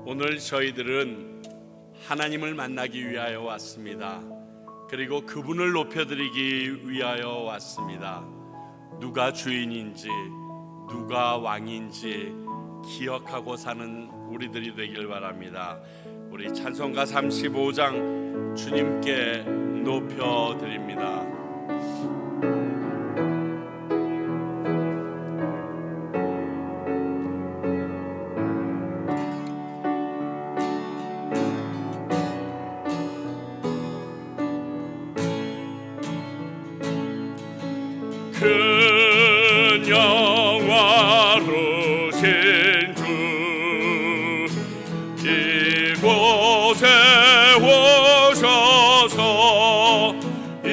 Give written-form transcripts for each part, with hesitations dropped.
오늘 저희들은 하나님을 만나기 위하여 왔습니다. 그리고 그분을 높여드리기 위하여 왔습니다. 누가 주인인지 누가 왕인지 기억하고 사는 우리들이 되길 바랍니다. 우리 찬송가 35장 주님께 높여드립니다. 큰 영화로신 주 이곳에 오셔서 이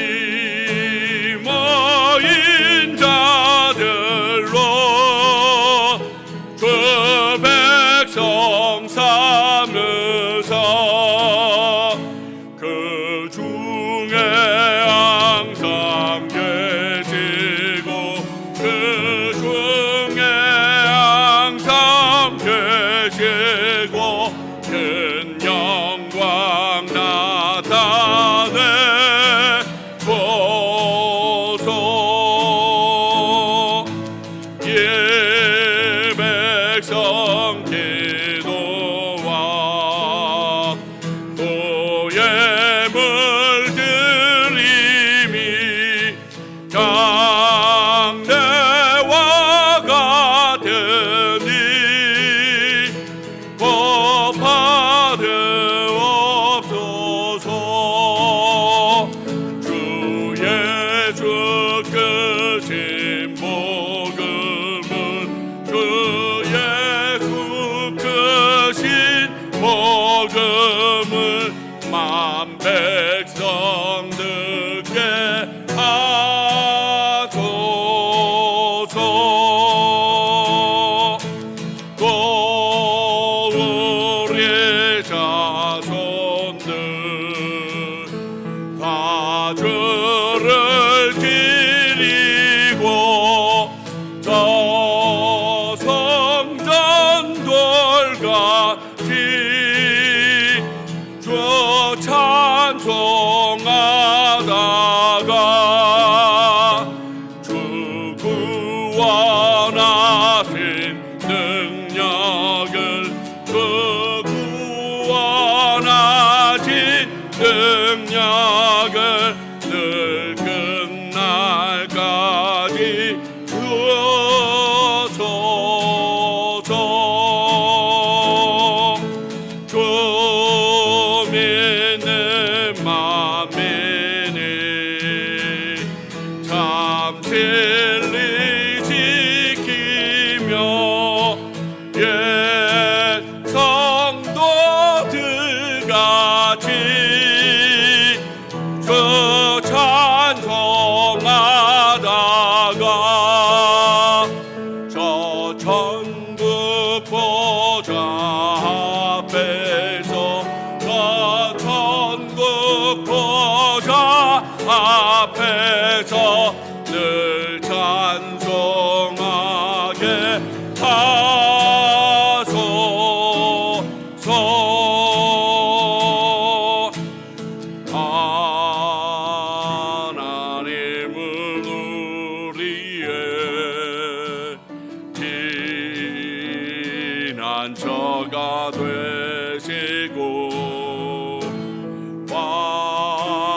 모인 자들로 주 백성 삼으사 그 중에 항상 그 중에 항상 계시고 큰 영광 나타내 보소. 이 백성 기도와 또 예물 드림이 장대와 같으니 법하되옵소서. 주 예수 크신 복음은 주 예수 크신 복음은 만 백성 듣게 하소서. 또 우리 자손들 다 주를 기리고 저 성전 돌같이 주 찬송하다가 주 구원하신 능력을 주 구원하신 능력을 늘 끝날까지 주소서. 주 믿는 만민이 참 진리 지키며 옛 성도들같이 주 찬송하다가 저 천국 보좌 앞에서 저 천국 보좌 앞에서 늘 찬송하게 하소서. 하나님은 우리의 피난처가 되시고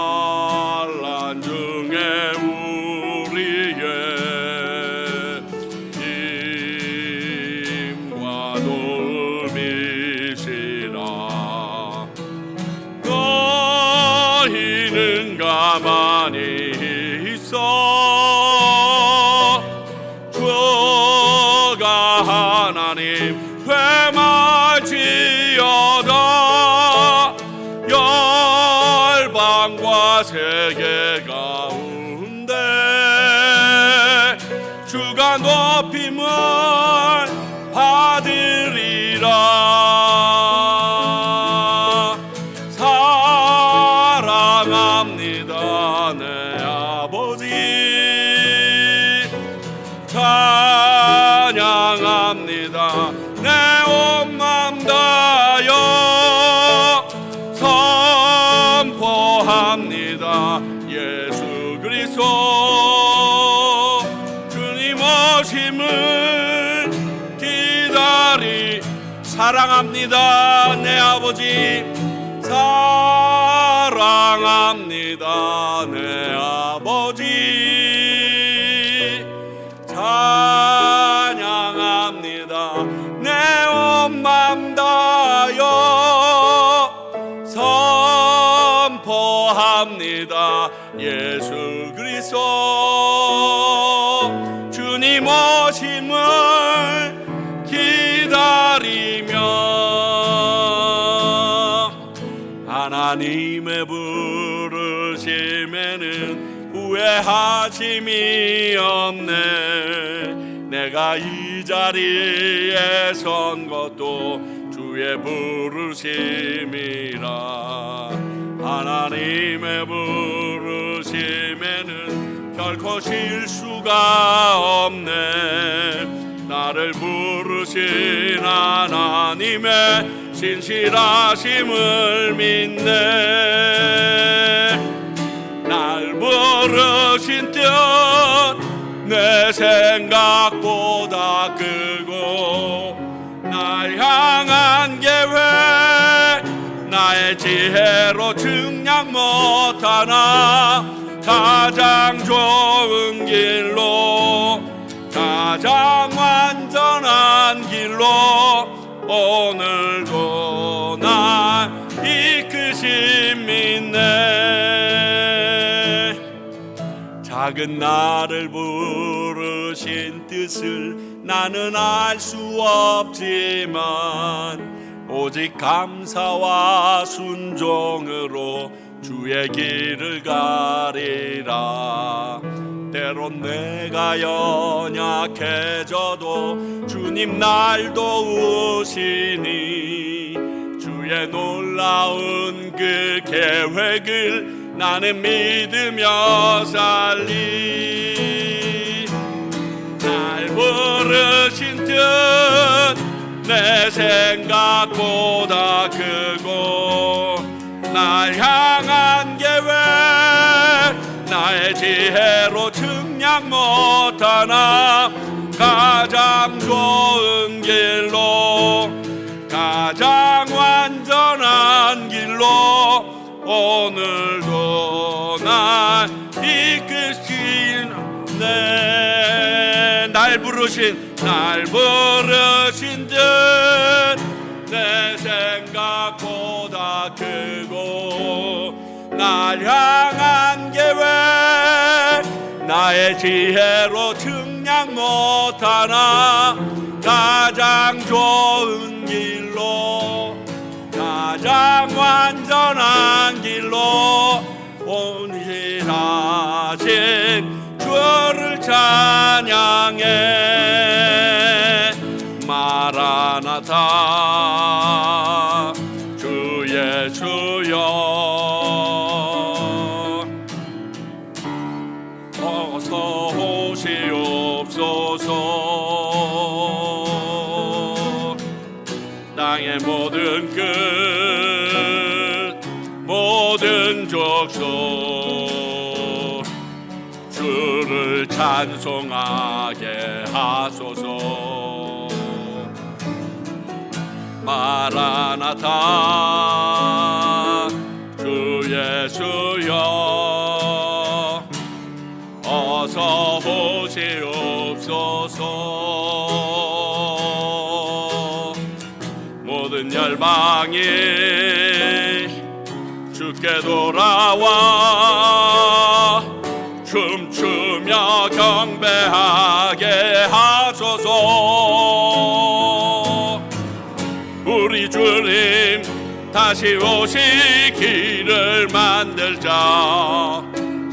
환난 중에 우리의 힘과 돌미시라. 너희는 가만히 있어 주가 하나님 되말지어다. 열방과 세계 가운데 주가 높임을 받으리라. 사랑합니다 내 아버지. 찬양합니다 내 온 맘 다여 찬양합니다. 예수 그리스도 주님 오심을 기다리 사랑합니다. 내 아버지 사랑합니다. 내 아버지 찬양합니다. 내 온 맘 다하여 선포합니다. 예수 그리스도 주님 오심을 기다리며 하나님의 부르심에는 후회하심이 없네. 내가 이 자리에 선 것도 주의 부르심이라. 하나님의 부르심에는 결코 실수가 없네. 나를 부르신 하나님의 신실하심을 믿네. 날 부르신 뜻 내 생각보다 크고 날 향한 계획 나의 지혜로 측량 못하나 가장 좋은 길로 가장 완전한 길로 오늘도 날 이끄심 믿네. 작은 나를 부르신 뜻을 나는 알 수 없지만 오직 감사와 순종으로 주의 길을 가리라. 때론 내가 연약해져도 주님 날 도우시니 주의 놀라운 그 계획을 나는 믿으며 살리. 날 부르신 뜻 내 생각보다 크고 날 향한 계획 나의 지혜로 측량 못하나 가장 좋은 길로 가장 완전한 길로 오늘도 날 이끄시네. 날 부르신 듯 내 생각보다 크고 날 향한 계획 나의 지혜로 측량 못하나 가장 좋은 길로 가장 완전한 길로 온실하신 주를 찬양해. 마라나타 주 예수여 어서 오시옵소서. 땅의 모든 끝 모든 족속 주를 찬송하게 하소서. 마라나타 주 예수여 어서 오시옵소서. 모든 열방이 주께 돌아와 춤추며 경배하게 하소서. 우리 주님 다시 오시기를 만들자.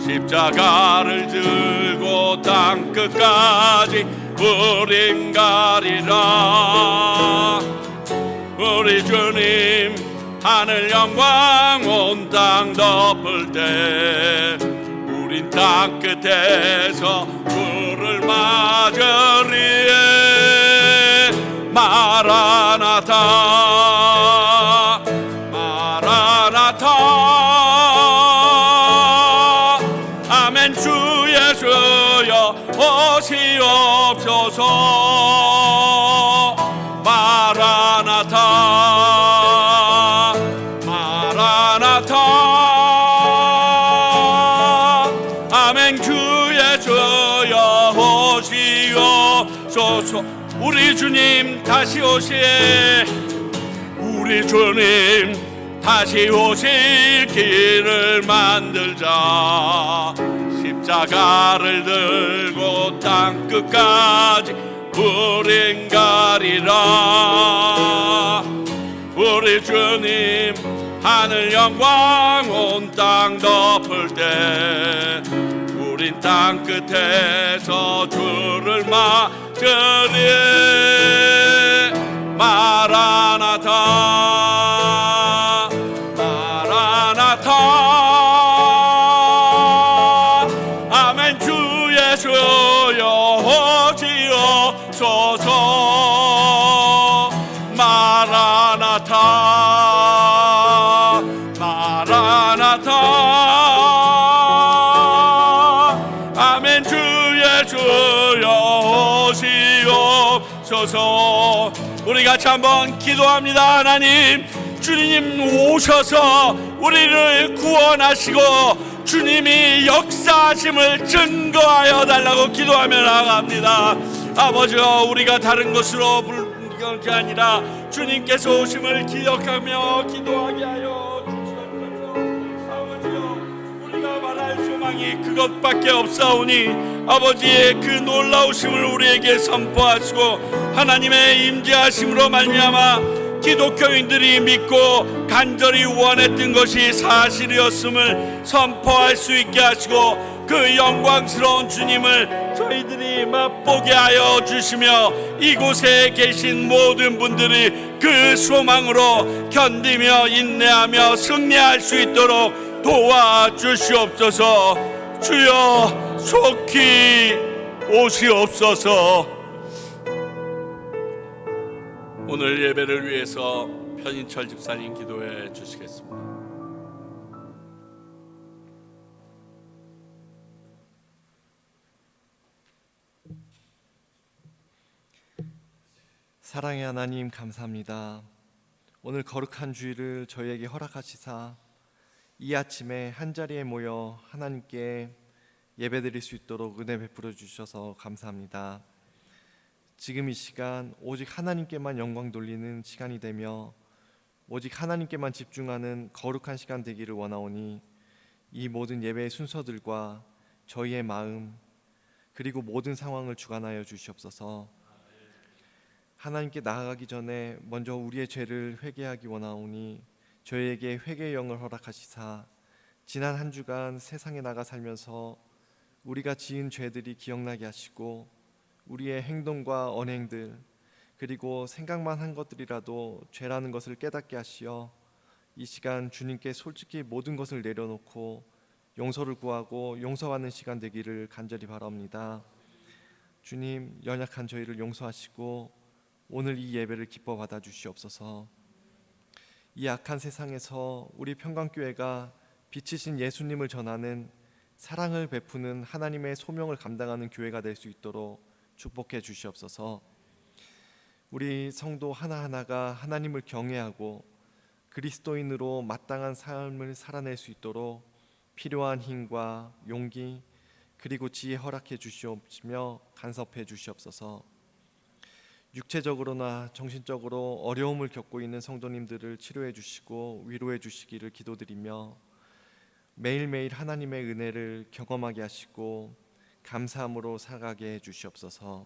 십자가를 들고 땅끝까지 우린 가리라. 우리 주님 하늘 영광 온 땅 덮을 때 우린 땅끝에서 주를 맞으리에. 마라나타 마라나타 주옵소서. 마라나타 마라나타. 아멘. 주의 주여 오시옵소서. 우리 주님 다시 오시에, 우리 주님 다시 오실 길을 만들자. 십자가를 들고 땅 끝까지 우린 가리라. 우리 주님 하늘 영광 온 땅 덮을 때 우린 땅 끝에서 주를 맞으리. 마라나타 마라나타. 아멘. 주의 주여 오시옵소서. 마라나타 마라나타. 아멘. 주의 주여 오시옵소서. 우리 같이 한번 기도합니다. 하나님, 주님 오셔서 우리를 구원하시고 주님이 역사하심을 증거하여 달라고 기도하며 나아갑니다. 아버지여, 우리가 다른 것으로 부르는 게 아니라 주님께서 오심을 기억하며 기도하게 하여 주시옵소서. 아버지여, 우리가 말할 소망이 그것밖에 없사오니 아버지의 그 놀라우심을 우리에게 선포하시고 하나님의 임재하심으로 말미암아 기독교인들이 믿고 간절히 원했던 것이 사실이었음을 선포할 수 있게 하시고 그 영광스러운 주님을 저희들이 맛보게 하여 주시며 이곳에 계신 모든 분들이 그 소망으로 견디며 인내하며 승리할 수 있도록 도와주시옵소서. 주여 속히 오시옵소서. 오늘 예배를 위해서 편인철 집사님 기도해 주시겠습니다. 사랑의 하나님, 감사합니다. 오늘 거룩한 주일을 저희에게 허락하시사 이 아침에 한자리에 모여 하나님께 예배드릴 수 있도록 은혜 베풀어 주셔서 감사합니다. 지금 이 시간 오직 하나님께만 영광 돌리는 시간이 되며 오직 하나님께만 집중하는 거룩한 시간 되기를 원하오니 이 모든 예배의 순서들과 저희의 마음 그리고 모든 상황을 주관하여 주시옵소서. 하나님께 나아가기 전에 먼저 우리의 죄를 회개하기 원하오니 저희에게 회개의 영을 허락하시사 지난 한 주간 세상에 나가 살면서 우리가 지은 죄들이 기억나게 하시고 우리의 행동과 언행들 그리고 생각만 한 것들이라도 죄라는 것을 깨닫게 하시어 이 시간 주님께 솔직히 모든 것을 내려놓고 용서를 구하고 용서하는 시간 되기를 간절히 바랍니다. 주님, 연약한 저희를 용서하시고 오늘 이 예배를 기뻐 받아 주시옵소서. 이 악한 세상에서 우리 평강교회가 빛이신 예수님을 전하는 사랑을 베푸는 하나님의 소명을 감당하는 교회가 될 수 있도록 축복해 주시옵소서. 우리 성도 하나하나가 하나님을 경외하고 그리스도인으로 마땅한 삶을 살아낼 수 있도록 필요한 힘과 용기 그리고 지혜 허락해 주시옵시며 간섭해 주시옵소서. 육체적으로나 정신적으로 어려움을 겪고 있는 성도님들을 치료해 주시고 위로해 주시기를 기도드리며 매일매일 하나님의 은혜를 경험하게 하시고 감사함으로 살아가게 해 주시옵소서.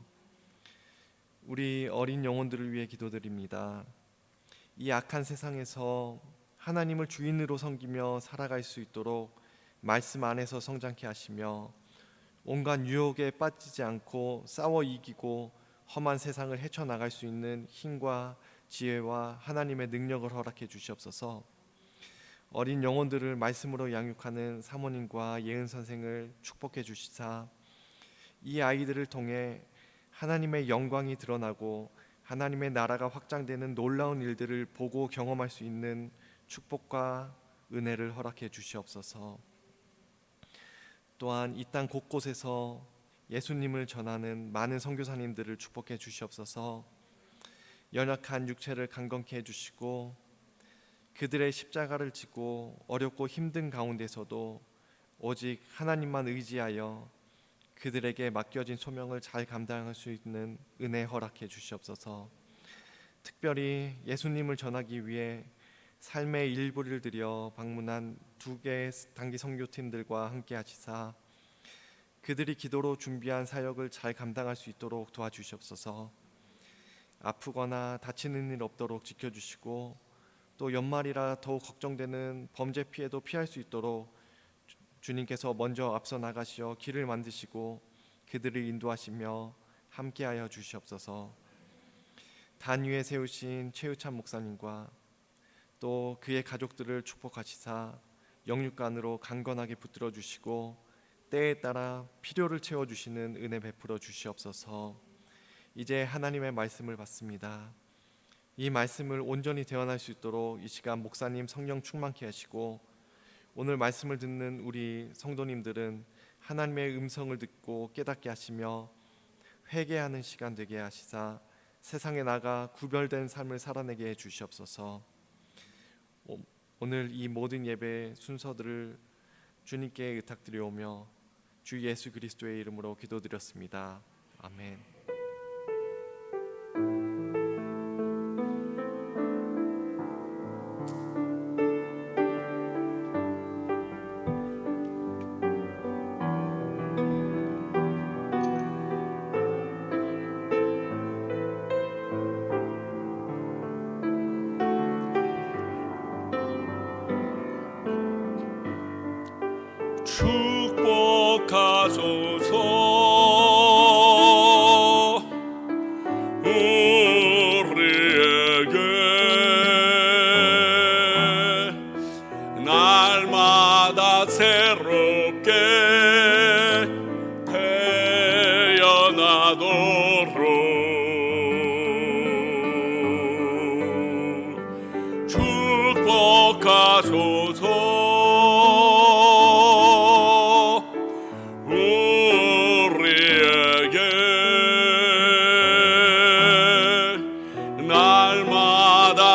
우리 어린 영혼들을 위해 기도드립니다. 이 악한 세상에서 하나님을 주인으로 섬기며 살아갈 수 있도록 말씀 안에서 성장케 하시며 온갖 유혹에 빠지지 않고 싸워 이기고 험한 세상을 헤쳐나갈 수 있는 힘과 지혜와 하나님의 능력을 허락해 주시옵소서. 어린 영혼들을 말씀으로 양육하는 사모님과 예은 선생을 축복해 주시사 이 아이들을 통해 하나님의 영광이 드러나고 하나님의 나라가 확장되는 놀라운 일들을 보고 경험할 수 있는 축복과 은혜를 허락해 주시옵소서. 또한 이 땅 곳곳에서 예수님을 전하는 많은 선교사님들을 축복해 주시옵소서. 연약한 육체를 강건케 해주시고 그들의 십자가를 지고 어렵고 힘든 가운데서도 오직 하나님만 의지하여 그들에게 맡겨진 소명을 잘 감당할 수 있는 은혜 허락해 주시옵소서. 특별히 예수님을 전하기 위해 삶의 일부를 들여 방문한 2개의 단기 선교팀들과 함께 하시사 그들이 기도로 준비한 사역을 잘 감당할 수 있도록 도와주시옵소서. 아프거나 다치는 일 없도록 지켜주시고 또 연말이라 더욱 걱정되는 범죄 피해도 피할 수 있도록 주님께서 먼저 앞서 나가시어 길을 만드시고 그들을 인도하시며 함께하여 주시옵소서. 단 위에 세우신 최유찬 목사님과 또 그의 가족들을 축복하시사 영육간으로 강건하게 붙들어 주시고 때에 따라 필요를 채워주시는 은혜 베풀어 주시옵소서. 이제 하나님의 말씀을 받습니다. 이 말씀을 온전히 대언할 수 있도록 이 시간 목사님 성령 충만케 하시고 오늘 말씀을 듣는 우리 성도님들은 하나님의 음성을 듣고 깨닫게 하시며 회개하는 시간 되게 하시사 세상에 나가 구별된 삶을 살아내게 해 주시옵소서. 오늘 이 모든 예배 순서들을 주님께 의탁드려오며 주 예수 그리스도의 이름으로 기도드렸습니다. 아멘. 축복하소서. 우리에게 날마다 새롭게 태어나도록 축복하소서.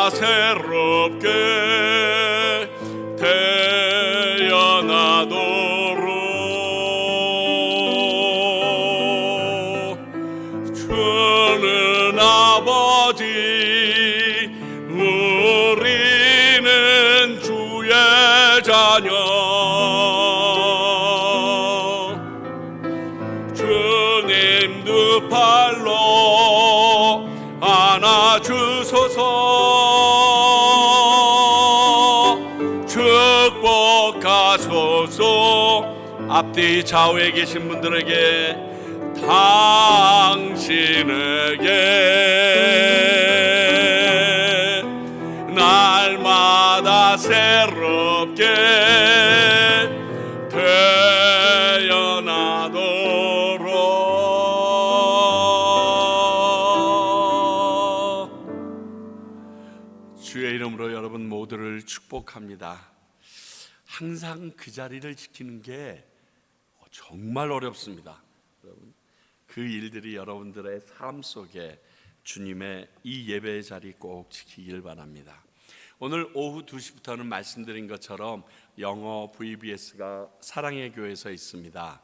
새롭게 태어나도록 주는 아버지 우리는 주의 자녀 주님 두 팔로 안아주소서. 축복하소서. 앞뒤 좌우에 계신 분들에게 당신에게 날마다 새롭게 주의 이름으로 여러분 모두를 축복합니다. 항상 그 자리를 지키는 게 정말 어렵습니다. 여러분, 그 일들이 여러분들의 삶 속에 주님의 이 예배의 자리 꼭 지키길 바랍니다. 오늘 오후 2시부터는 말씀드린 것처럼 영어 VBS가 사랑의 교회에서 있습니다.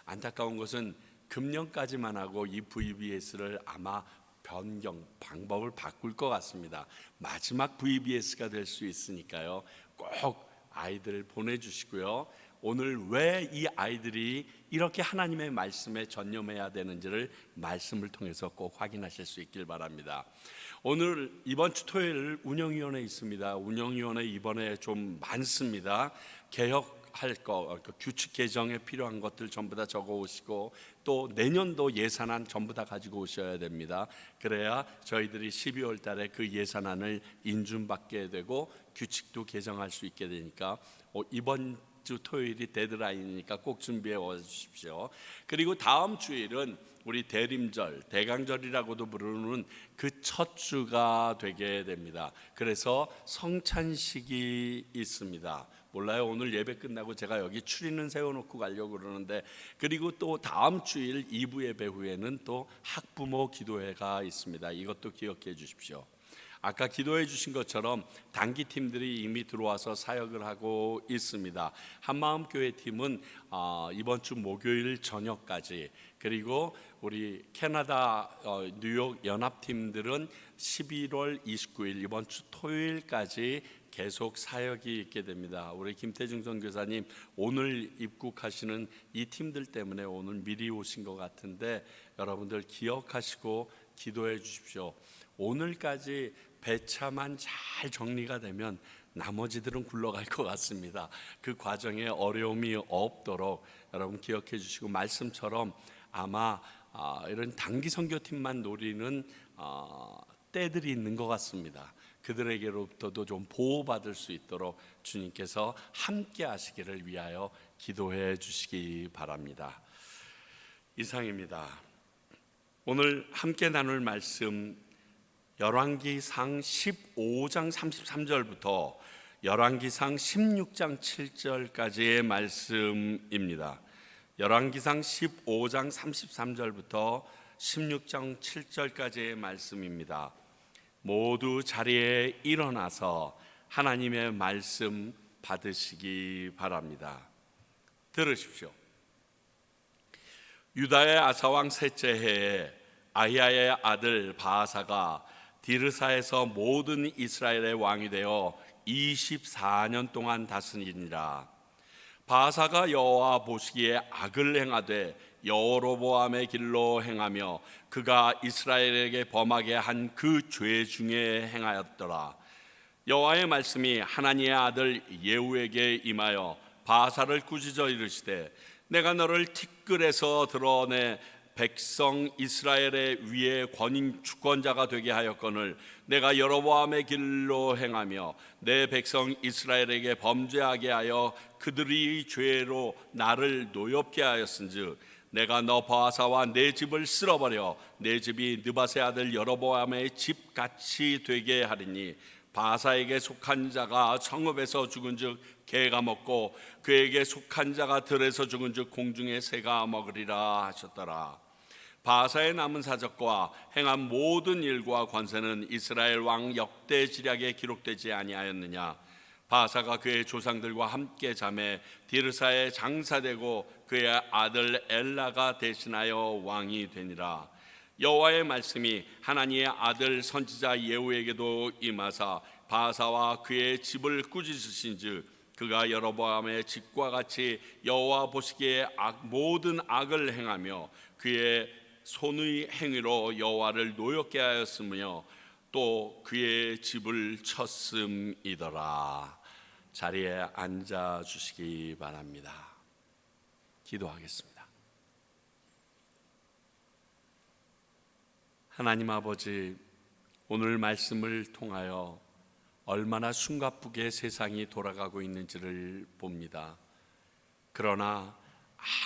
안타까운 것은 금년까지만 하고 이 VBS를 아마 변경 방법을 바꿀 것 같습니다. 마지막 VBS가 될 수 있으니까요. 꼭 아이들을 보내주시고요. 오늘 왜 이 아이들이 이렇게 하나님의 말씀에 전념해야 되는지를 말씀을 통해서 꼭 확인하실 수 있길 바랍니다. 오늘 이번 주 토요일 운영위원회 있습니다. 운영위원회 이번에 좀 많습니다. 개혁할 거, 규칙 개정에 필요한 것들 전부 다 적어 오시고 또 내년도 예산안 전부 다 가지고 오셔야 됩니다. 그래야 저희들이 12월 달에 그 예산안을 인준받게 되고 규칙도 개정할 수 있게 되니까 이번 주 토요일이 데드라인이니까 꼭 준비해 와 주십시오. 그리고 다음 주일은 우리 대림절, 대강절이라고도 부르는 그 첫 주가 되게 됩니다. 그래서 성찬식이 있습니다. 몰라요. 오늘 예배 끝나고 제가 여기 추리는 세워놓고 가려고 그러는데, 그리고 또 다음 주일 2부 예배 후에는 또 학부모 기도회가 있습니다. 이것도 기억해 주십시오. 아까 기도해 주신 것처럼 단기팀들이 이미 들어와서 사역을 하고 있습니다. 한마음교회 팀은 이번 주 목요일 저녁까지, 그리고 우리 캐나다 뉴욕 연합팀들은 11월 29일 이번 주 토요일까지 계속 사역이 있게 됩니다. 우리 김태중 선교사님 오늘 입국하시는 이 팀들 때문에 오늘 미리 오신 것 같은데, 여러분들 기억하시고 기도해 주십시오. 오늘까지 배차만 잘 정리가 되면 나머지들은 굴러갈 것 같습니다. 그 과정에 어려움이 없도록 여러분 기억해 주시고, 말씀처럼 아마 이런 단기 선교팀만 노리는 때들이 있는 것 같습니다. 그들에게로부터도 좀 보호받을 수 있도록 주님께서 함께 하시기를 위하여 기도해 주시기 바랍니다. 이상입니다. 오늘 함께 나눌 말씀 열왕기상 15장 33절부터 열왕기상 16장 7절까지의 말씀입니다. 열왕기상 15장 33절부터 16장 7절까지의 말씀입니다. 모두 자리에 일어나서 하나님의 말씀 받으시기 바랍니다. 들으십시오. 유다의 아사왕 셋째 해에 아히야의 아들 바아사가 디르사에서 모든 이스라엘의 왕이 되어 24년 동안 다스리니라. 바아사가 여호와 보시기에 악을 행하되 여로보암의 길로 행하며 그가 이스라엘에게 범하게 한 그 죄 중에 행하였더라. 여호와의 말씀이 하나니의 아들 예후에게 임하여 바아사를 꾸짖어 이르시되, 내가 너를 티끌에서 드러내 백성 이스라엘의 위에 권인 주권자가 되게 하였거늘 내가 여로보암의 길로 행하며 내 백성 이스라엘에게 범죄하게 하여 그들이 죄로 나를 노엽게 하였은즉 내가 너 바아사와 내 집을 쓸어버려 내 집이 느밧의 아들 여로보암의 집 같이 되게 하리니 바아사에게 속한 자가 성읍에서 죽은즉 개가 먹고 그에게 속한 자가 들에서 죽은즉 공중의 새가 먹으리라 하셨더라. 바아사의 남은 사적과 행한 모든 일과 권세는 이스라엘 왕 역대 지략에 기록되지 아니하였느냐. 바아사가 그의 조상들과 함께 잠에 디르사에 장사되고 그의 아들 엘라가 대신하여 왕이 되니라. 여호와의 말씀이 하나니의 아들 선지자 예후에게도 임하사 바아사와 그의 집을 꾸짖으신즉 그가 여로보암의 집과 같이 여호와 보시기에 모든 악을 행하며 그의 손의 행위로 여호와를 노엽게 하였으며 또 그의 집을 쳤음이더라. 자리에 앉아 주시기 바랍니다. 기도하겠습니다. 하나님 아버지, 오늘 말씀을 통하여 얼마나 숨가쁘게 세상이 돌아가고 있는지를 봅니다. 그러나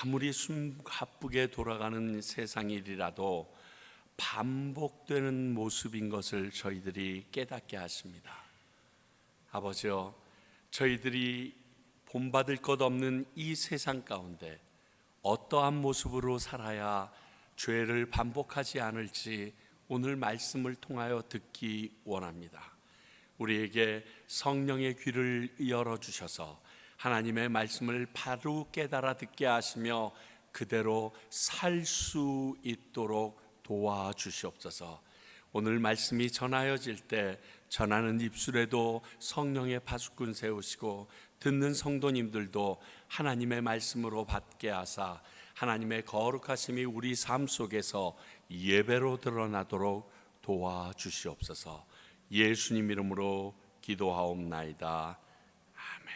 아무리 숨가쁘게 돌아가는 세상이라도 반복되는 모습인 것을 저희들이 깨닫게 하십니다. 아버지여, 저희들이 본받을 것 없는 이 세상 가운데 어떠한 모습으로 살아야 죄를 반복하지 않을지 오늘 말씀을 통하여 듣기 원합니다. 우리에게 성령의 귀를 열어주셔서 하나님의 말씀을 바로 깨달아 듣게 하시며 그대로 살 수 있도록 도와주시옵소서. 오늘 말씀이 전하여질 때 전하는 입술에도 성령의 파수꾼 세우시고 듣는 성도님들도 하나님의 말씀으로 받게 하사 하나님의 거룩하심이 우리 삶 속에서 예배로 드러나도록 도와주시옵소서. 예수님 이름으로 기도하옵나이다. 아멘.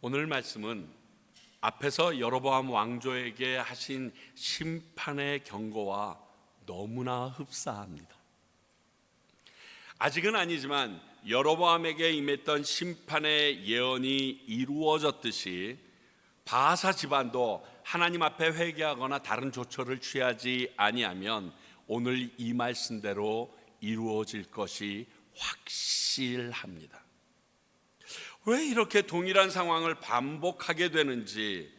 오늘 말씀은 앞에서 여로보암 왕조에게 하신 심판의 경고와 너무나 흡사합니다. 아직은 아니지만 여로보암에게 임했던 심판의 예언이 이루어졌듯이 바아사 집안도 하나님 앞에 회개하거나 다른 조처를 취하지 아니하면 오늘 이 말씀대로 이루어질 것이 확실합니다. 왜 이렇게 동일한 상황을 반복하게 되는지,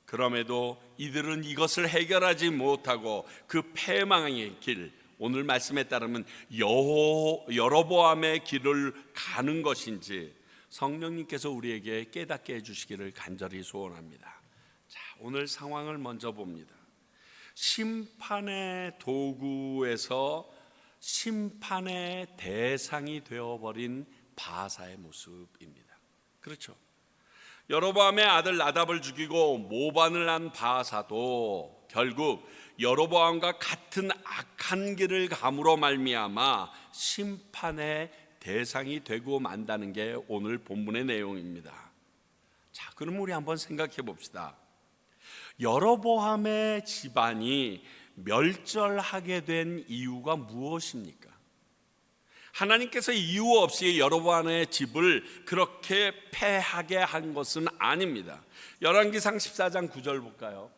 그럼에도 이들은 이것을 해결하지 못하고 그 패망의 길, 오늘 말씀에 따르면 여로보암의 길을 가는 것인지 성령님께서 우리에게 깨닫게 해주시기를 간절히 소원합니다. 자, 오늘 상황을 먼저 봅니다. 심판의 도구에서 심판의 대상이 되어버린 바사의 모습입니다. 그렇죠? 여로보암의 아들 나답을 죽이고 모반을 한 바사도 결국 여로보암과 같은 악한 길을 감으로 말미암아 심판의 대상이 되고 만다는 게 오늘 본문의 내용입니다. 자, 그럼 우리 한번 생각해 봅시다. 여로보암의 집안이 멸절하게 된 이유가 무엇입니까? 하나님께서 이유 없이 여로보암의 집을 그렇게 패하게 한 것은 아닙니다. 열왕기상 14장 9절 볼까요?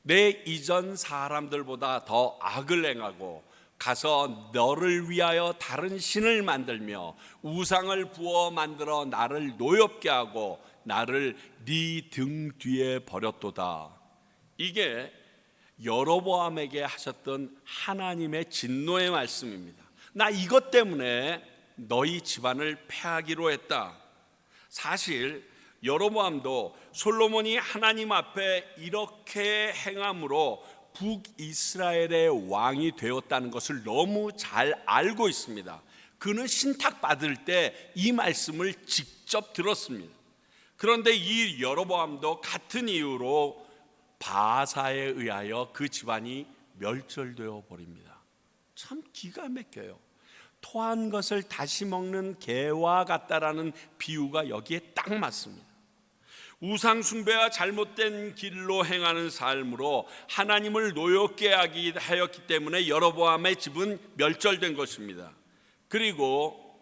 내 이전 사람들보다 더 악을 행하고 가서 너를 위하여 다른 신을 만들며 우상을 부어 만들어 나를 노엽게 하고 나를 네 등 뒤에 버렸도다. 이게 여로보암에게 하셨던 하나님의 진노의 말씀입니다. 나 이것 때문에 너희 집안을 패하기로 했다. 사실 여로보암도 솔로몬이 하나님 앞에 이렇게 행함으로 북이스라엘의 왕이 되었다는 것을 너무 잘 알고 있습니다. 그는 신탁 받을 때 이 말씀을 직접 들었습니다. 그런데 이 여로보암도 같은 이유로 바사에 의하여 그 집안이 멸절되어 버립니다. 참 기가 막혀요. 토한 것을 다시 먹는 개와 같다라는 비유가 여기에 딱 맞습니다. 우상 숭배와 잘못된 길로 행하는 삶으로 하나님을 노엽게 하였기 때문에 여로보암의 집은 멸절된 것입니다. 그리고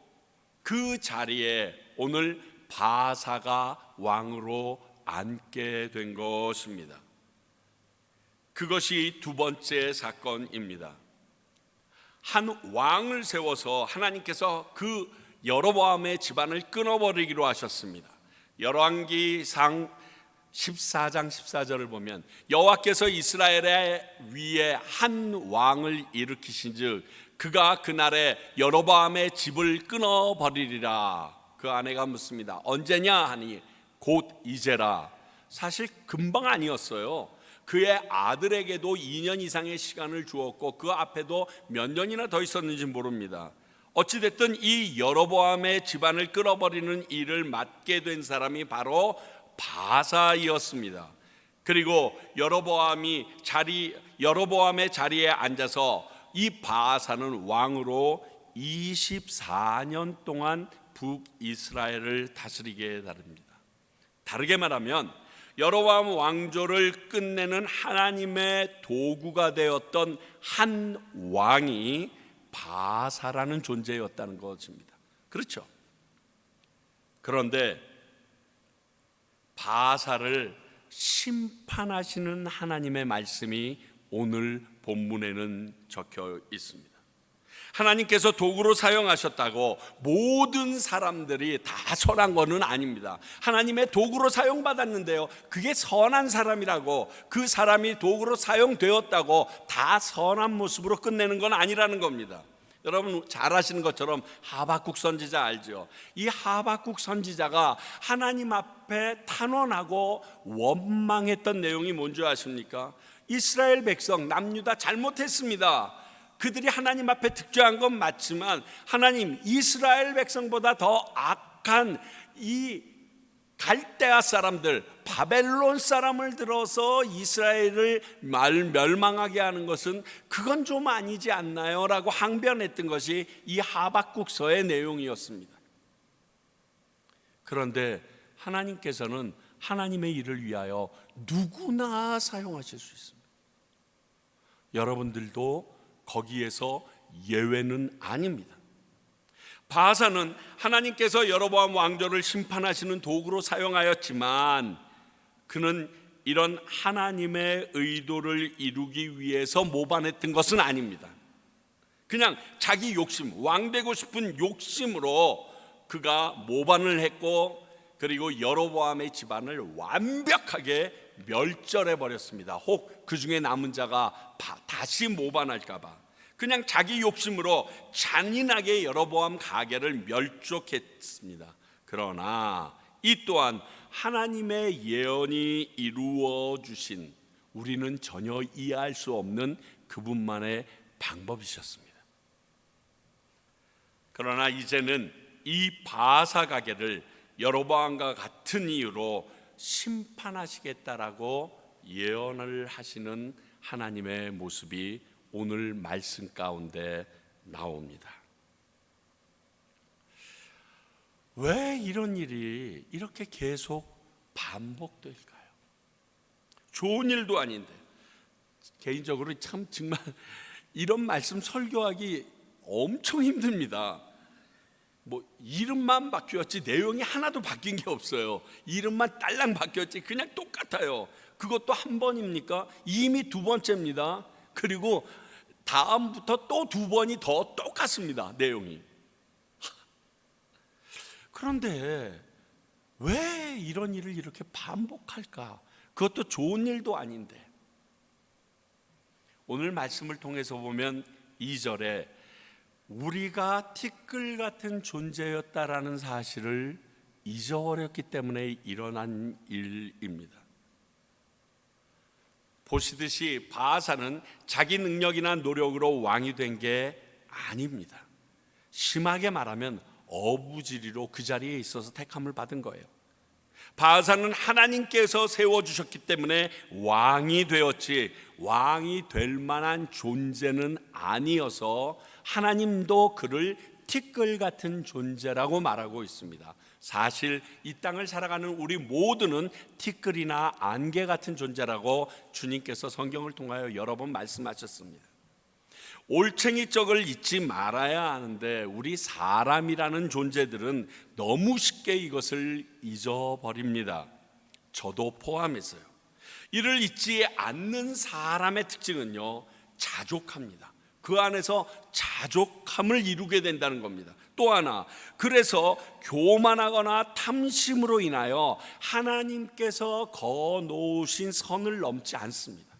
그 자리에 오늘 바사가 왕으로 앉게 된 것입니다. 그것이 두 번째 사건입니다. 한 왕을 세워서 하나님께서 그 여로보암의 집안을 끊어버리기로 하셨습니다. 열왕기상 14장 14절을 보면 여호와께서 이스라엘의 위에 한 왕을 일으키신즉 그가 그날에 여로보암의 집을 끊어버리리라. 그 아내가 묻습니다. 언제냐 하니 곧 이제라. 사실 금방 아니었어요. 그의 아들에게도 2년 이상의 시간을 주었고 그 앞에도 몇 년이나 더 있었는지 모릅니다. 어찌됐든 이 여로보암의 집안을 끌어버리는 일을 맡게 된 사람이 바로 바사이었습니다. 그리고 여로보암의 자리에 앉아서 이 바사는 왕으로 24년 동안 북이스라엘을 다스리게 다릅니다. 다르게 말하면 여로보암 왕조를 끝내는 하나님의 도구가 되었던 한 왕이 바사라는 존재였다는 것입니다. 그렇죠? 그런데 바사를 심판하시는 하나님의 말씀이 오늘 본문에는 적혀 있습니다. 하나님께서 도구로 사용하셨다고 모든 사람들이 다 선한 것은 아닙니다. 하나님의 도구로 사용받았는데요, 그게 선한 사람이라고, 그 사람이 도구로 사용되었다고 다 선한 모습으로 끝내는 건 아니라는 겁니다. 여러분 잘 아시는 것처럼 하박국 선지자 알죠? 이 하박국 선지자가 하나님 앞에 탄원하고 원망했던 내용이 뭔지 아십니까? 이스라엘 백성 남유다 잘못했습니다. 그들이 하나님 앞에 득죄한 건 맞지만 하나님, 이스라엘 백성보다 더 악한 이 갈대아 사람들, 바벨론 사람을 들어서 이스라엘을 멸망하게 하는 것은 그건 좀 아니지 않나요? 라고 항변했던 것이 이 하박국서의 내용이었습니다. 그런데 하나님께서는 하나님의 일을 위하여 누구나 사용하실 수 있습니다. 여러분들도 거기에서 예외는 아닙니다. 바사는 하나님께서 여로보암 왕조를 심판하시는 도구로 사용하였지만 그는 이런 하나님의 의도를 이루기 위해서 모반했던 것은 아닙니다. 그냥 자기 욕심, 왕 되고 싶은 욕심으로 그가 모반을 했고, 그리고 여로보암의 집안을 완벽하게 멸절해 버렸습니다. 혹 그 중에 남은 자가 다시 모반할까 봐 그냥 자기 욕심으로 잔인하게 여로보암 가게를 멸족했습니다. 그러나 이 또한 하나님의 예언이 이루어 주신, 우리는 전혀 이해할 수 없는 그분만의 방법이셨습니다. 그러나 이제는 이 바사 가게를 여로보암과 같은 이유로 심판하시겠다라고 예언을 하시는 하나님의 모습이 오늘 말씀 가운데 나옵니다. 왜 이런 일이 이렇게 계속 반복될까요? 좋은 일도 아닌데. 개인적으로 참 정말 이런 말씀 설교하기 엄청 힘듭니다. 뭐 이름만 바뀌었지 내용이 하나도 바뀐 게 없어요. 이름만 딸랑 바뀌었지 그냥 똑같아요. 그것도 한 번입니까? 이미 두 번째입니다. 그리고 다음부터 또 두 번이 더 똑같습니다. 내용이. 그런데 왜 이런 일을 이렇게 반복할까? 그것도 좋은 일도 아닌데. 오늘 말씀을 통해서 보면 2절에 우리가 티끌 같은 존재였다라는 사실을 잊어버렸기 때문에 일어난 일입니다. 보시듯이 바하사는 자기 능력이나 노력으로 왕이 된 게 아닙니다. 심하게 말하면 어부지리로 그 자리에 있어서 택함을 받은 거예요. 바하사는 하나님께서 세워주셨기 때문에 왕이 되었지, 왕이 될 만한 존재는 아니어서 하나님도 그를 티끌 같은 존재라고 말하고 있습니다. 사실 이 땅을 살아가는 우리 모두는 티끌이나 안개 같은 존재라고 주님께서 성경을 통하여 여러 번 말씀하셨습니다. 올챙이적을 잊지 말아야 하는데 우리 사람이라는 존재들은 너무 쉽게 이것을 잊어버립니다. 저도 포함해서요. 이를 잊지 않는 사람의 특징은요, 자족합니다. 그 안에서 자족함을 이루게 된다는 겁니다. 또 하나, 그래서 교만하거나 탐심으로 인하여 하나님께서 거놓으신 선을 넘지 않습니다.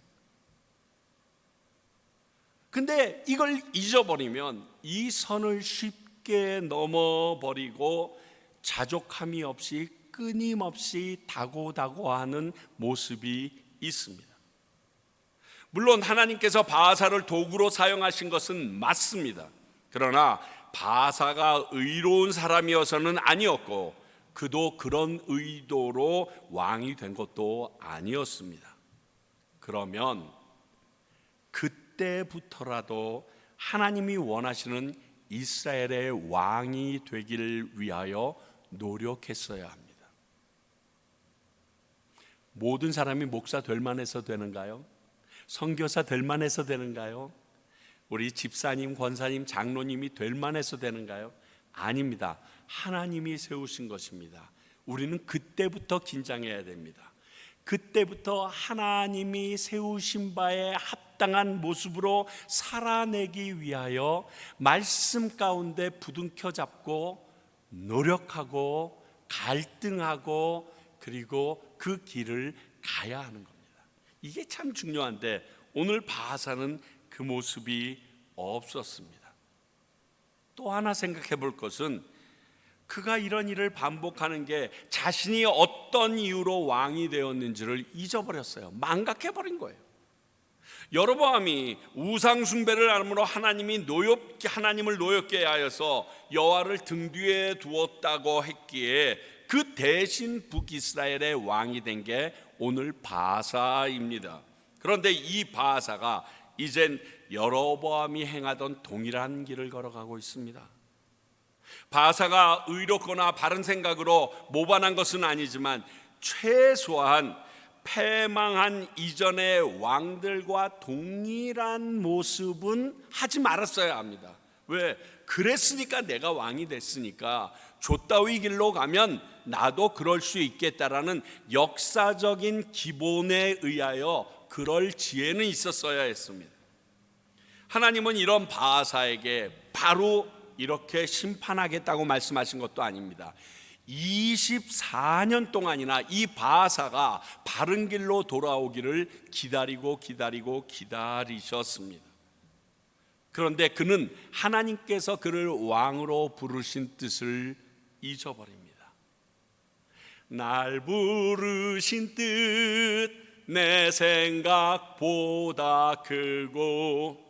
근데 이걸 잊어버리면 이 선을 쉽게 넘어버리고 자족함이 없이 끊임없이 다고다고하는 모습이 있습니다. 물론 하나님께서 바하사를 도구로 사용하신 것은 맞습니다. 그러나 바하사가 의로운 사람이어서는 아니었고 그도 그런 의도로 왕이 된 것도 아니었습니다. 그러면 그때부터라도 하나님이 원하시는 이스라엘의 왕이 되기를 위하여 노력했어야 합니다. 모든 사람이 목사 될 만해서 되는가요? 선교사 될 만해서 되는가요? 우리 집사님, 권사님, 장로님이 될 만해서 되는가요? 아닙니다. 하나님이 세우신 것입니다. 우리는 그때부터 긴장해야 됩니다. 그때부터 하나님이 세우신 바에 합당한 모습으로 살아내기 위하여 말씀 가운데 부둥켜 잡고 노력하고 갈등하고 그리고 그 길을 가야 하는 겁니다. 이게 참 중요한데 오늘 바하사는 그 모습이 없었습니다. 또 하나 생각해 볼 것은 그가 이런 일을 반복하는 게 자신이 어떤 이유로 왕이 되었는지를 잊어버렸어요. 망각해버린 거예요. 여로보암이 우상 숭배를 함으로 하나님을 노엽게 하여서 여호와를 등 뒤에 두었다고 했기에 그 대신 북이스라엘의 왕이 된 게 오늘 바하사입니다. 그런데 이 바하사가 이젠 여로보암이 행하던 동일한 길을 걸어가고 있습니다. 바하사가 의롭거나 바른 생각으로 모반한 것은 아니지만 최소한 패망한 이전의 왕들과 동일한 모습은 하지 말았어야 합니다. 왜? 그랬으니까 내가 왕이 됐으니까 조 따위 길로 가면 나도 그럴 수 있겠다라는 역사적인 기본에 의하여 그럴 지혜는 있었어야 했습니다. 하나님은 이런 바하사에게 바로 이렇게 심판하겠다고 말씀하신 것도 아닙니다. 24년 동안이나 이 바하사가 바른 길로 돌아오기를 기다리셨습니다. 그런데 그는 하나님께서 그를 왕으로 부르신 뜻을 잊어버립니다. 날 부르신 뜻 내 생각보다 크고,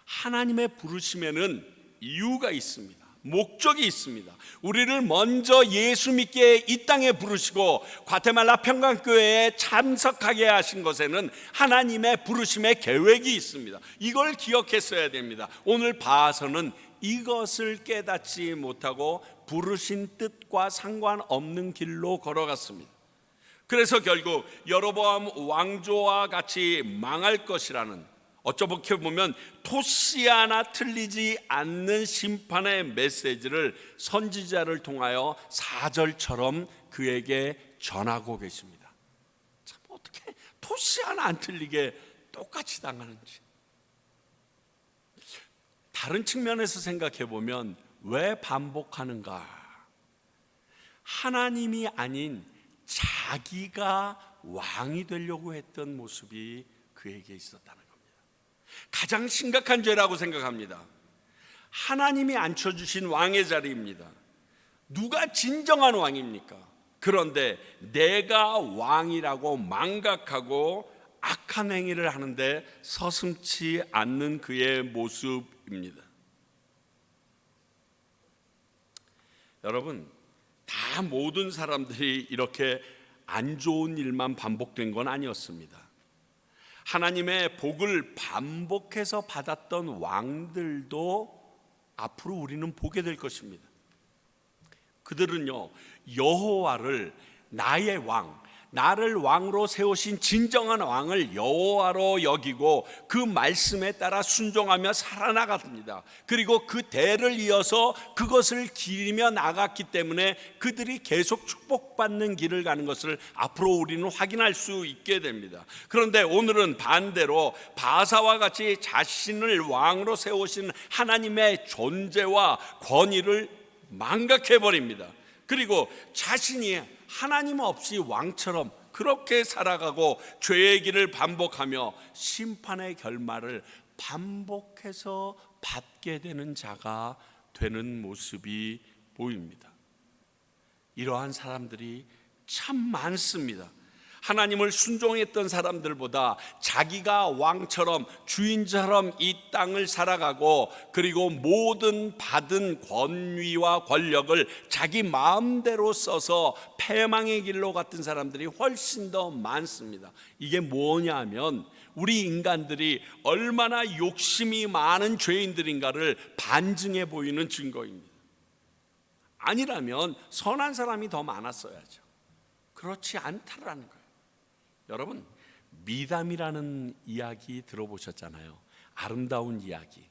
하나님의 부르심에는 이유가 있습니다. 목적이 있습니다. 우리를 먼저 예수 믿게 이 땅에 부르시고 과테말라 평강교회에 참석하게 하신 것에는 하나님의 부르심의 계획이 있습니다. 이걸 기억했어야 됩니다. 오늘 바하서는 이것을 깨닫지 못하고 부르신 뜻과 상관없는 길로 걸어갔습니다. 그래서 결국 여로보암 왕조와 같이 망할 것이라는, 어쩌게 보면 토시 하나 틀리지 않는 심판의 메시지를 선지자를 통하여 4절처럼 그에게 전하고 계십니다. 참, 어떻게 토시 하나 안 틀리게 똑같이 당하는지. 다른 측면에서 생각해 보면 왜 반복하는가? 하나님이 아닌 자기가 왕이 되려고 했던 모습이 그에게 있었다는 겁니다. 가장 심각한 죄라고 생각합니다. 하나님이 앉혀주신 왕의 자리입니다. 누가 진정한 왕입니까? 그런데 내가 왕이라고 망각하고 악한 행위를 하는데 서슴지 않는 그의 모습입니다. 여러분, 다 모든 사람들이 이렇게 안 좋은 일만 반복된 건 아니었습니다. 하나님의 복을 반복해서 받았던 왕들도 앞으로 우리는 보게 될 것입니다. 그들은요, 여호와를 나의 왕, 나를 왕으로 세우신 진정한 왕을 여호와로 여기고 그 말씀에 따라 순종하며 살아나갑니다. 그리고 그 대를 이어서 그것을 기리며 나갔기 때문에 그들이 계속 축복받는 길을 가는 것을 앞으로 우리는 확인할 수 있게 됩니다. 그런데 오늘은 반대로 바하사와 같이 자신을 왕으로 세우신 하나님의 존재와 권위를 망각해버립니다. 그리고 자신이 하나님 없이 왕처럼 그렇게 살아가고 죄의 길을 반복하며 심판의 결말을 반복해서 받게 되는 자가 되는 모습이 보입니다. 이러한 사람들이 참 많습니다. 하나님을 순종했던 사람들보다 자기가 왕처럼 주인처럼 이 땅을 살아가고 그리고 모든 받은 권위와 권력을 자기 마음대로 써서 패망의 길로 갔던 사람들이 훨씬 더 많습니다. 이게 뭐냐 하면 우리 인간들이 얼마나 욕심이 많은 죄인들인가를 반증해 보이는 증거입니다. 아니라면 선한 사람이 더 많았어야죠. 그렇지 않다라는 거예요. 여러분, 미담이라는 이야기 들어보셨잖아요. 아름다운 이야기.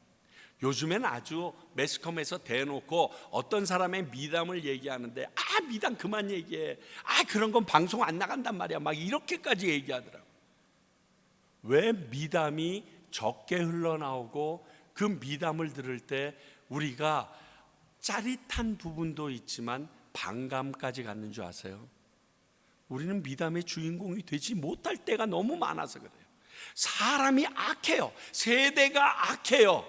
요즘엔 아주 매스컴에서 대놓고 어떤 사람의 미담을 얘기하는데 미담 그만 얘기해. 그런 건 방송 안 나간단 말이야. 막 이렇게까지 얘기하더라고요. 왜 미담이 적게 흘러나오고 그 미담을 들을 때 우리가 짜릿한 부분도 있지만 반감까지 갖는 줄 아세요? 우리는 미담의 주인공이 되지 못할 때가 너무 많아서 그래요. 사람이 악해요. 세대가 악해요.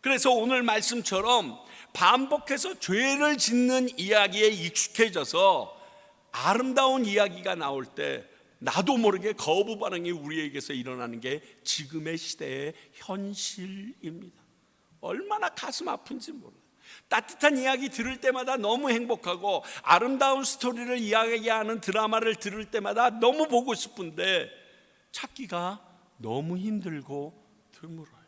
그래서 오늘 말씀처럼 반복해서 죄를 짓는 이야기에 익숙해져서 아름다운 이야기가 나올 때 나도 모르게 거부 반응이 우리에게서 일어나는 게 지금의 시대의 현실입니다. 얼마나 가슴 아픈지 몰라요. 따뜻한 이야기 들을 때마다 너무 행복하고 아름다운 스토리를 이야기하는 드라마를 들을 때마다 너무 보고 싶은데 찾기가 너무 힘들고 드물어요.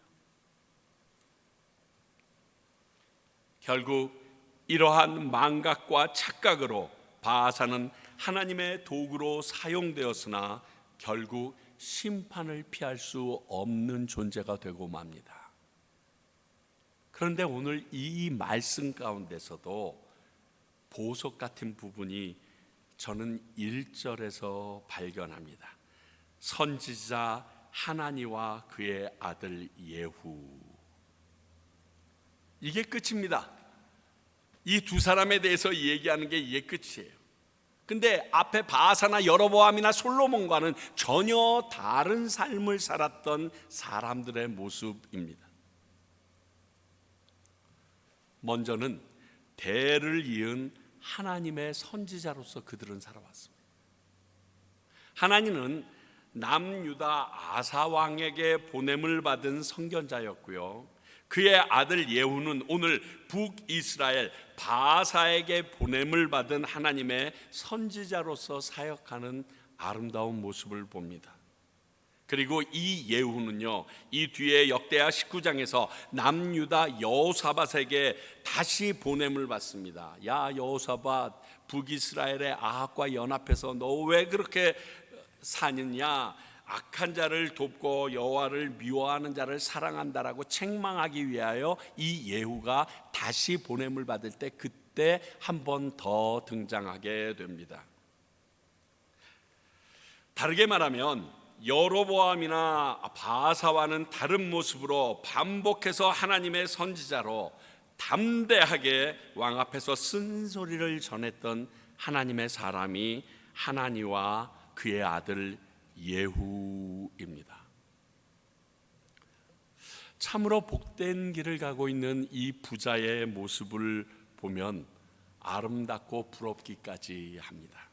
결국 이러한 망각과 착각으로 바하사는 하나님의 도구로 사용되었으나 결국 심판을 피할 수 없는 존재가 되고 맙니다. 그런데 오늘 이 말씀 가운데서도 보석 같은 부분이 저는 1절에서 발견합니다. 선지자 하나니와 그의 아들 예후. 이게 끝입니다. 이 두 사람에 대해서 얘기하는 게 이게 끝이에요. 근데 앞에 바사나 여로보암이나 솔로몬과는 전혀 다른 삶을 살았던 사람들의 모습입니다. 먼저는 대를 이은 하나님의 선지자로서 그들은 살아왔습니다. 하나님은 남유다 아사 왕에게 보냄을 받은 선견자였고요, 그의 아들 예후는 오늘 북이스라엘 바사에게 보냄을 받은 하나님의 선지자로서 사역하는 아름다운 모습을 봅니다. 그리고 이 예후는요, 이 뒤에 역대하 19장에서 남유다 여호사밧에게 다시 보냄을 받습니다. 야 여호사밧, 북이스라엘의 아합과 연합해서 너 왜 그렇게 사느냐, 악한 자를 돕고 여호와를 미워하는 자를 사랑한다라고 책망하기 위하여 이 예후가 다시 보냄을 받을 때 그때 한 번 더 등장하게 됩니다. 다르게 말하면 여로보암이나 바사와는 다른 모습으로 반복해서 하나님의 선지자로 담대하게 왕 앞에서 쓴소리를 전했던 하나님의 사람이 하나니와 그의 아들 예후입니다. 참으로 복된 길을 가고 있는 이 부자의 모습을 보면 아름답고 부럽기까지 합니다.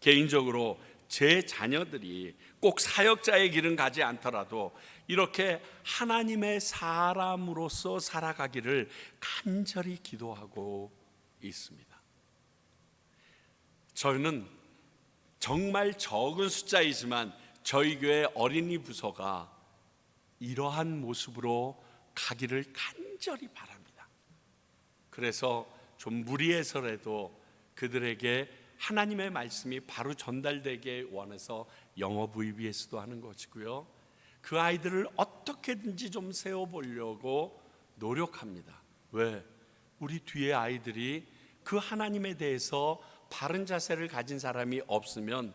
개인적으로 제 자녀들이 꼭 사역자의 길은 가지 않더라도 이렇게 하나님의 사람으로서 살아가기를 간절히 기도하고 있습니다. 저는 정말 적은 숫자이지만 저희 교회 어린이 부서가 이러한 모습으로 가기를 간절히 바랍니다. 그래서 좀 무리해서라도 그들에게 하나님의 말씀이 바로 전달되게 원해서 영어 VBS도 하는 것이고요, 그 아이들을 어떻게든지 좀 세워보려고 노력합니다. 왜? 우리 뒤에 아이들이 그 하나님에 대해서 바른 자세를 가진 사람이 없으면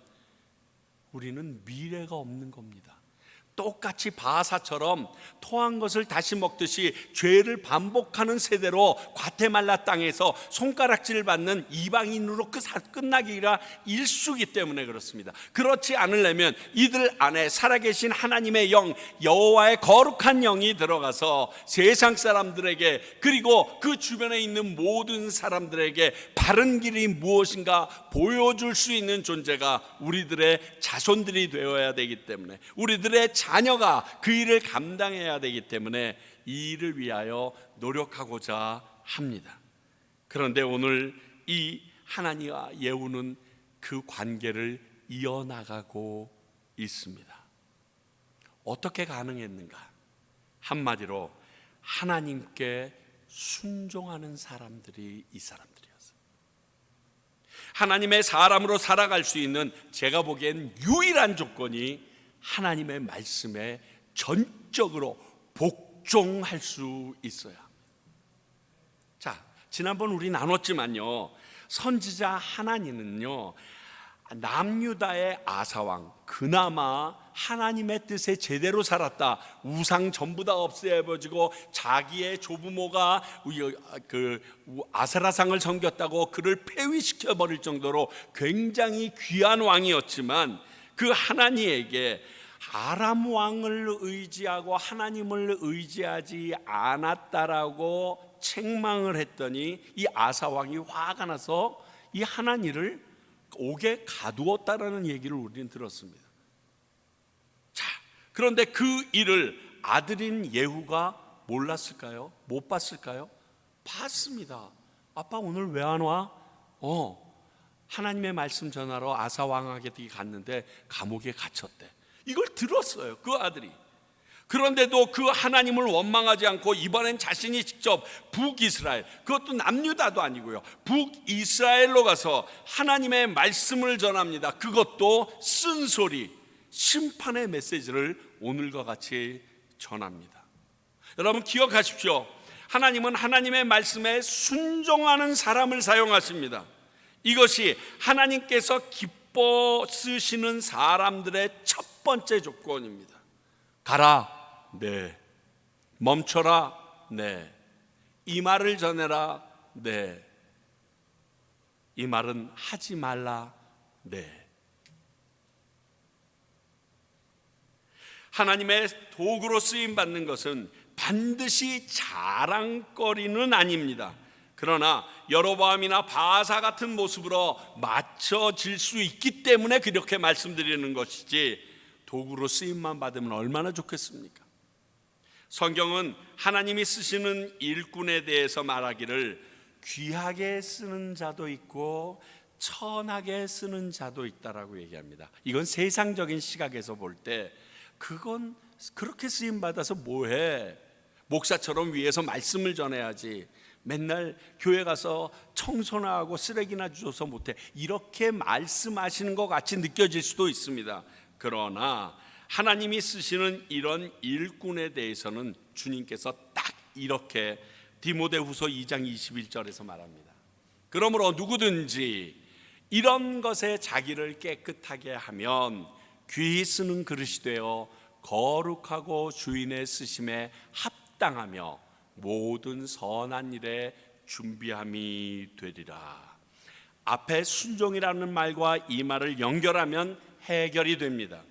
우리는 미래가 없는 겁니다. 똑같이 바사처럼 토한 것을 다시 먹듯이 죄를 반복하는 세대로 과테말라 땅에서 손가락질을 받는 이방인으로 끝나기가 일쑤기 때문에 그렇습니다. 그렇지 않으려면 이들 안에 살아계신 하나님의 영, 여호와의 거룩한 영이 들어가서 세상 사람들에게 그리고 그 주변에 있는 모든 사람들에게 바른 길이 무엇인가 보여줄 수 있는 존재가 우리들의 자손들이 되어야 되기 때문에, 우리들의 자녀가 그 일을 감당해야 되기 때문에 이 일을 위하여 노력하고자 합니다. 그런데 오늘 이 하나니와 예후는 그 관계를 이어나가고 있습니다. 어떻게 가능했는가? 한마디로 하나님께 순종하는 사람들이 이 사람들이었어요. 하나님의 사람으로 살아갈 수 있는 제가 보기엔 유일한 조건이 하나님의 말씀에 전적으로 복종할 수 있어야 합니다. 자, 지난번 우리 나눴지만요, 선지자 하나니는요, 남유다의 아사왕, 그나마 하나님의 뜻에 제대로 살았다, 우상 전부 다 없애버리고 자기의 조부모가 그 아세라상을 섬겼다고 그를 폐위시켜 버릴 정도로 굉장히 귀한 왕이었지만, 그 하나니에게 아람 왕을 의지하고 하나님을 의지하지 않았다라고 책망을 했더니 이 아사 왕이 화가 나서 이 하나니를 옥에 가두었다라는 얘기를 우리는 들었습니다. 자, 그런데 그 일을 아들인 예후가 몰랐을까요? 못 봤을까요? 봤습니다. 아빠 오늘 왜 안 와? 하나님의 말씀 전하러 아사 왕에게 갔는데 감옥에 갇혔대. 이걸 들었어요, 그 아들이. 그런데도 그 하나님을 원망하지 않고 이번엔 자신이 직접 북이스라엘, 그것도 남유다도 아니고요, 북이스라엘로 가서 하나님의 말씀을 전합니다. 그것도 쓴소리, 심판의 메시지를 오늘과 같이 전합니다. 여러분 기억하십시오. 하나님은 하나님의 말씀에 순종하는 사람을 사용하십니다. 이것이 하나님께서 기뻐 쓰시는 사람들의 첫 번째 조건입니다. 가라. 네. 멈춰라. 네. 이 말을 전해라. 네. 이 말은 하지 말라. 네. 하나님의 도구로 쓰임 받는 것은 반드시 자랑거리는 아닙니다. 그러나 여로보암이나 바아사 같은 모습으로 맞춰질 수 있기 때문에 그렇게 말씀드리는 것이지, 도구로 쓰임만 받으면 얼마나 좋겠습니까? 성경은 하나님이 쓰시는 일꾼에 대해서 말하기를 귀하게 쓰는 자도 있고 천하게 쓰는 자도 있다라고 얘기합니다. 이건 세상적인 시각에서 볼 때 그건 그렇게 쓰임 받아서 뭐해? 목사처럼 위에서 말씀을 전해야지. 맨날 교회 가서 청소나 하고 쓰레기나 주워서 못해. 이렇게 말씀하시는 것 같이 느껴질 수도 있습니다. 그러나 하나님이 쓰시는 이런 일꾼에 대해서는 주님께서 딱 이렇게 디모데후서 2장 21절에서 말합니다. 그러므로 누구든지 이런 것에 자기를 깨끗하게 하면 귀히 쓰는 그릇이 되어 거룩하고 주인의 쓰심에 합당하며 모든 선한 일에 준비함이 되리라. 앞에 순종이라는 말과 이 말을 연결하면 해결이 됩니다.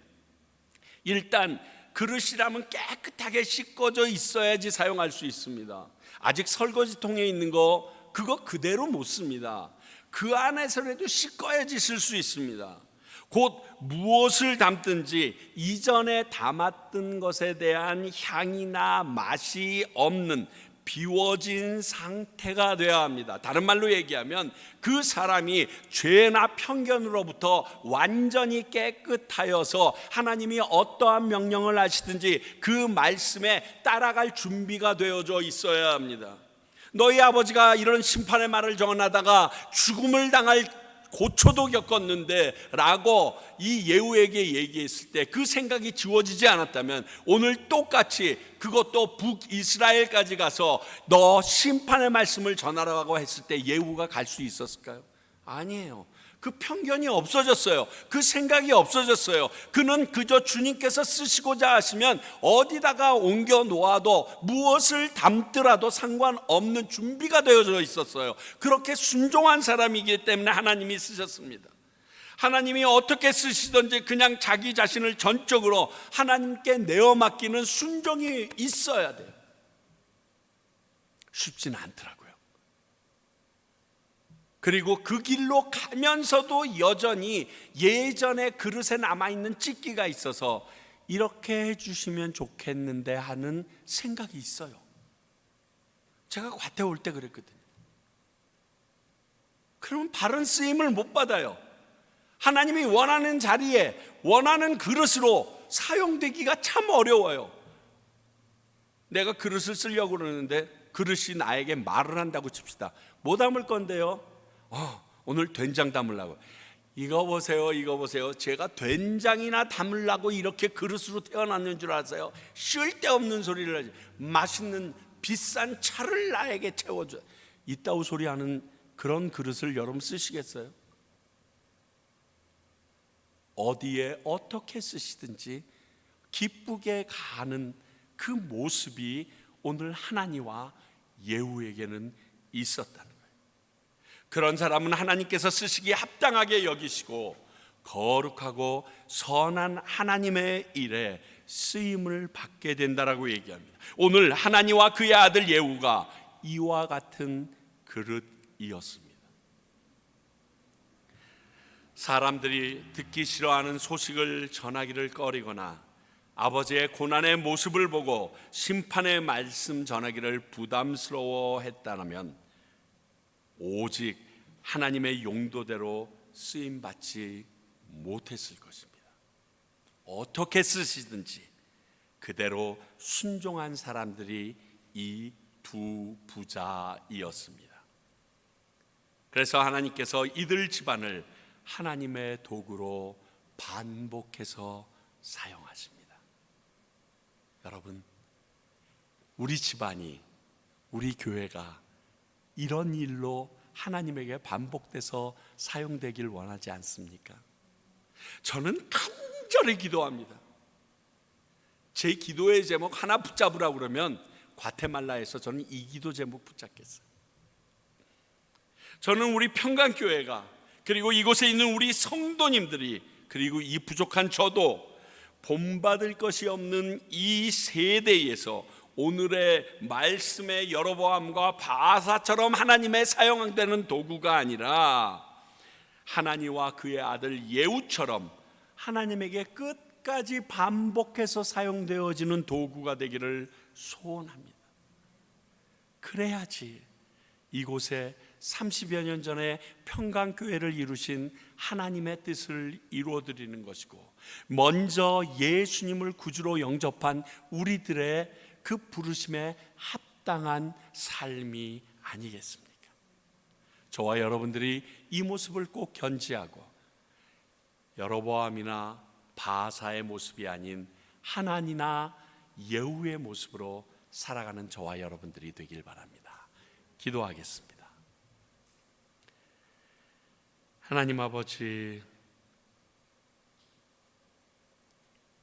일단 그릇이라면 깨끗하게 씻겨져 있어야지 사용할 수 있습니다. 아직 설거지통에 있는 거 그거 그대로 못 씁니다. 그 안에서라도 씻어야지 쓸 수 있습니다. 곧 무엇을 담든지 이전에 담았던 것에 대한 향이나 맛이 없는 비워진 상태가 되어야 합니다. 다른 말로 얘기하면 그 사람이 죄나 편견으로부터 완전히 깨끗하여서 하나님이 어떠한 명령을 하시든지 그 말씀에 따라갈 준비가 되어져 있어야 합니다. 너희 아버지가 이런 심판의 말을 전하다가 죽음을 당할 고초도 겪었는데 라고 이 예후에게 얘기했을 때 그 생각이 지워지지 않았다면 오늘 똑같이 그것도 북이스라엘까지 가서 너 심판의 말씀을 전하라고 했을 때 예후가 갈 수 있었을까요? 아니에요. 그 편견이 없어졌어요. 그 생각이 없어졌어요. 그는 그저 주님께서 쓰시고자 하시면 어디다가 옮겨 놓아도 무엇을 담더라도 상관없는 준비가 되어져 있었어요. 그렇게 순종한 사람이기 때문에 하나님이 쓰셨습니다. 하나님이 어떻게 쓰시든지 그냥 자기 자신을 전적으로 하나님께 내어 맡기는 순종이 있어야 돼요. 쉽지는 않더라고요. 그리고 그 길로 가면서도 여전히 예전에 그릇에 남아있는 찢기가 있어서 이렇게 해주시면 좋겠는데 하는 생각이 있어요. 제가 과태 올 때 그랬거든요. 그러면 바른 쓰임을 못 받아요. 하나님이 원하는 자리에 원하는 그릇으로 사용되기가 참 어려워요. 내가 그릇을 쓰려고 그러는데 그릇이 나에게 말을 한다고 칩시다. 뭐 담을 건데요? 오늘 된장 담으려고. 이거 보세요, 이거 보세요. 제가 된장이나 담으려고 이렇게 그릇으로 태어났는 줄 아세요? 쓸데없는 소리를 하지. 맛있는 비싼 차를 나에게 채워줘. 이따위 소리하는 그런 그릇을 여러분 쓰시겠어요? 어디에 어떻게 쓰시든지 기쁘게 가는 그 모습이 오늘 하나니와 예후에게는 있었다는 거예요. 그런 사람은 하나님께서 쓰시기에 합당하게 여기시고 거룩하고 선한 하나님의 일에 쓰임을 받게 된다라고 얘기합니다. 오늘 하나니와 그의 아들 예후가 이와 같은 그릇이었습니다. 사람들이 듣기 싫어하는 소식을 전하기를 꺼리거나 아버지의 고난의 모습을 보고 심판의 말씀 전하기를 부담스러워했다면 오직 하나님의 용도대로 쓰임받지 못했을 것입니다. 어떻게 쓰시든지 그대로 순종한 사람들이 이 두 부자이었습니다. 그래서 하나님께서 이들 집안을 하나님의 도구로 반복해서 사용하십니다. 여러분, 우리 집안이, 우리 교회가 이런 일로 하나님에게 반복돼서 사용되길 원하지 않습니까? 저는 간절히 기도합니다. 제 기도의 제목 하나 붙잡으라고 그러면 과테말라에서 저는 이 기도 제목 붙잡겠어요. 저는 우리 평강교회가, 그리고 이곳에 있는 우리 성도님들이, 그리고 이 부족한 저도 본받을 것이 없는 이 세대에서 오늘의 말씀의 여로보암과 바사처럼 하나님의 사용되는 도구가 아니라 하나님과 그의 아들 예후처럼 하나님에게 끝까지 반복해서 사용되어지는 도구가 되기를 소원합니다. 그래야지 이곳에 30여 년 전에 평강교회를 이루신 하나님의 뜻을 이루어드리는 것이고, 먼저 예수님을 구주로 영접한 우리들의 그 부르심에 합당한 삶이 아니겠습니까? 저와 여러분들이 이 모습을 꼭 견지하고 여로보암이나 바사의 모습이 아닌 하나니나 예후의 모습으로 살아가는 저와 여러분들이 되길 바랍니다. 기도하겠습니다. 하나님 아버지,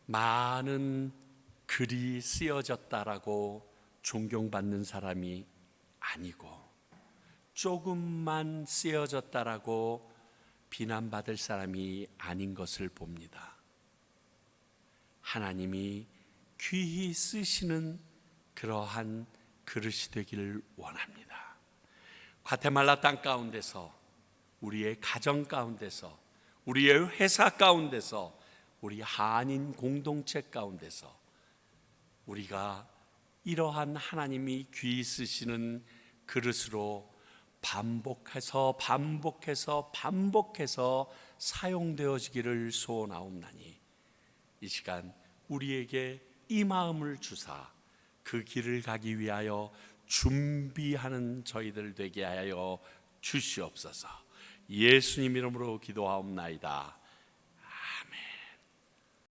많은 글이 쓰여졌다라고 존경받는 사람이 아니고, 조금만 쓰여졌다라고 비난받을 사람이 아닌 것을 봅니다. 하나님이 귀히 쓰시는 그러한 그릇이 되기를 원합니다. 과테말라 땅 가운데서, 우리의 가정 가운데서, 우리의 회사 가운데서, 우리 한인 공동체 가운데서 우리가 이러한 하나님이 귀히 쓰시는 그릇으로 반복해서 사용되어지기를 소원하옵나니, 이 시간 우리에게 이 마음을 주사 그 길을 가기 위하여 준비하는 저희들 되게 하여 주시옵소서. 예수님 이름으로 기도하옵나이다.